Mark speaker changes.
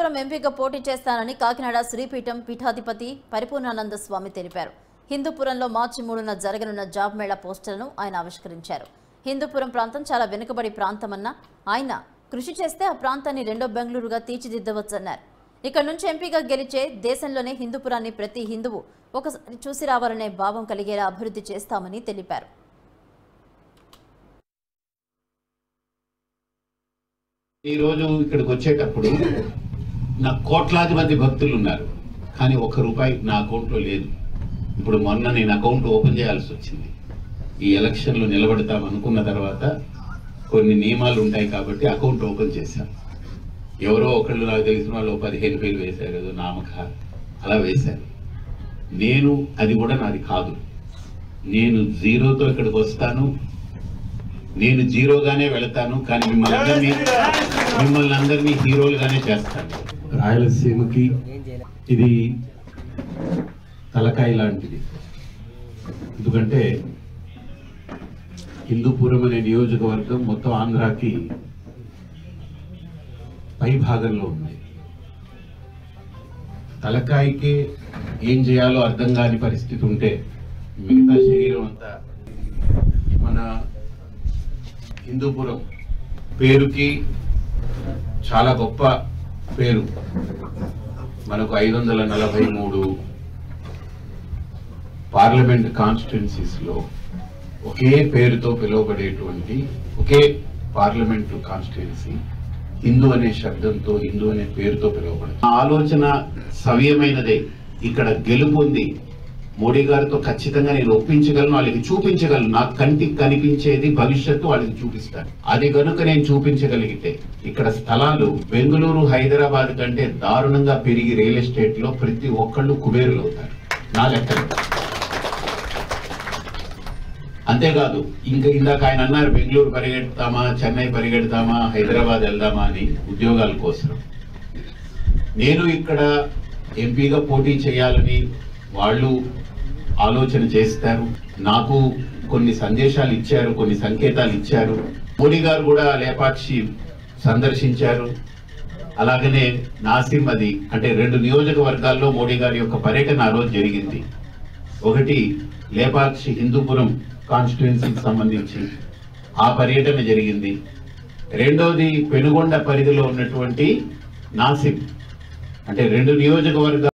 Speaker 1: హిందూపురం ఎంపీగా పోటీ చేస్తానని కాకినాడ శ్రీపీఠం పీఠాధిపతి పరిపూర్ణానంద స్వామి తెలిపారు. హిందూపురంలో మార్చి 3న జరగనున్న జాబ్ మేళా పోస్టర్లను ఆయన ఆవిష్కరించారు. హిందూపురం ప్రాంతం చాలా వెనుకబడి ప్రాంతమన్న ఆయన కృషి చేస్తే ఆ ప్రాంతాన్ని రెండో బెంగళూరుగా తీర్చిదిద్దవచ్చన్నారు. ఇక్కడ నుంచి ఎంపీగా గెలిచే దేశంలోనే హిందూపురాన్ని ప్రతి హిందువు ఒకసారి చూసి రావాలనే భావం కలిగేలా అభివృద్ధి చేస్తామని తెలిపారు.
Speaker 2: ఈ రోజు ఇక్కడికి వచ్చేటప్పుడు నా కోట్లాది మంది భక్తులు ఉన్నారు, కానీ ₹1 నా అకౌంట్లో లేదు. ఇప్పుడు మొన్న నేను అకౌంట్ ఓపెన్ చేయాల్సి వచ్చింది. ఈ ఎలక్షన్లో నిలబడతాం అనుకున్న తర్వాత కొన్ని నియమాలు ఉంటాయి కాబట్టి అకౌంట్ ఓపెన్ చేశాను. ఎవరో ఒకళ్ళు నాకు తెలిసిన వాళ్ళు 15,000 వేశారు, ఏదో నామక అలా వేశారు. నేను అది కూడా నాది కాదు. నేను జీరోతో ఇక్కడికి వస్తాను, నేను జీరోగానే వెళతాను, కానీ మిమ్మల్ని అందరినీ హీరోలుగానే చేస్తాను. రాయలసీమకి ఇది తలకాయ లాంటిది. ఎందుకంటే హిందూపురం అనే నియోజకవర్గం మొత్తం ఆంధ్రాకి పై భాగంలో ఉంది. తలకాయకి ఏం చేయాలో అర్థం కాని పరిస్థితి ఉంటే మిగతా శరీరం అంతా మన హిందూపురం పేరుకి చాలా గొప్ప పేరు. మనకు 543 పార్లమెంట్ కాన్స్టిట్యున్సీస్లో ఒకే పేరుతో పిలువబడేటువంటి ఒకే పార్లమెంట్ కాన్స్టిట్యున్సీ హిందూ అనే శబ్దంతో, హిందూ అనే పేరుతో పిలువబడింది. ఆలోచన సవ్యమైనదే. ఇక్కడ గెలుపొంది మోడీ గారితో ఖచ్చితంగా నేను ఒప్పించగలను, వాళ్ళకి చూపించగలను. నాకు కంటికి కనిపించేది భవిష్యత్తు వాళ్ళకి చూపిస్తాను. అది కనుక నేను చూపించగలిగితే ఇక్కడ స్థలాలు బెంగళూరు, హైదరాబాద్ కంటే దారుణంగా పెరిగి రియల్ ఎస్టేట్ లో ప్రతి ఒక్కళ్ళు కుబేరులు అవుతారు నా లెక్కలు. అంతేకాదు, ఇందాక ఆయన అన్నారు బెంగళూరు పరిగెడతామా, చెన్నై పరిగెడతామా, హైదరాబాద్ వెళ్దామా అని ఉద్యోగాల కోసం. నేను ఇక్కడ ఎంపీగా పోటీ చేయాలని వాళ్ళు ఆలోచన చేస్తారు. నాకు కొన్ని సందేశాలు ఇచ్చారు, కొన్ని సంకేతాలు ఇచ్చారు. మోడీ గారు కూడా లేపాక్షి సందర్శించారు. అలాగనే నాసిం అది అంటే 2 నియోజకవర్గాల్లో మోడీ గారి యొక్క పర్యటన ఆ రోజు జరిగింది. ఒకటి లేపాక్షి హిందూపురం కాన్స్టిట్యుయెన్సీకి సంబంధించి ఆ పర్యటన జరిగింది. రెండోది పెనుగొండ పరిధిలో ఉన్నటువంటి నాసిం అంటే 2 నియోజకవర్గాలు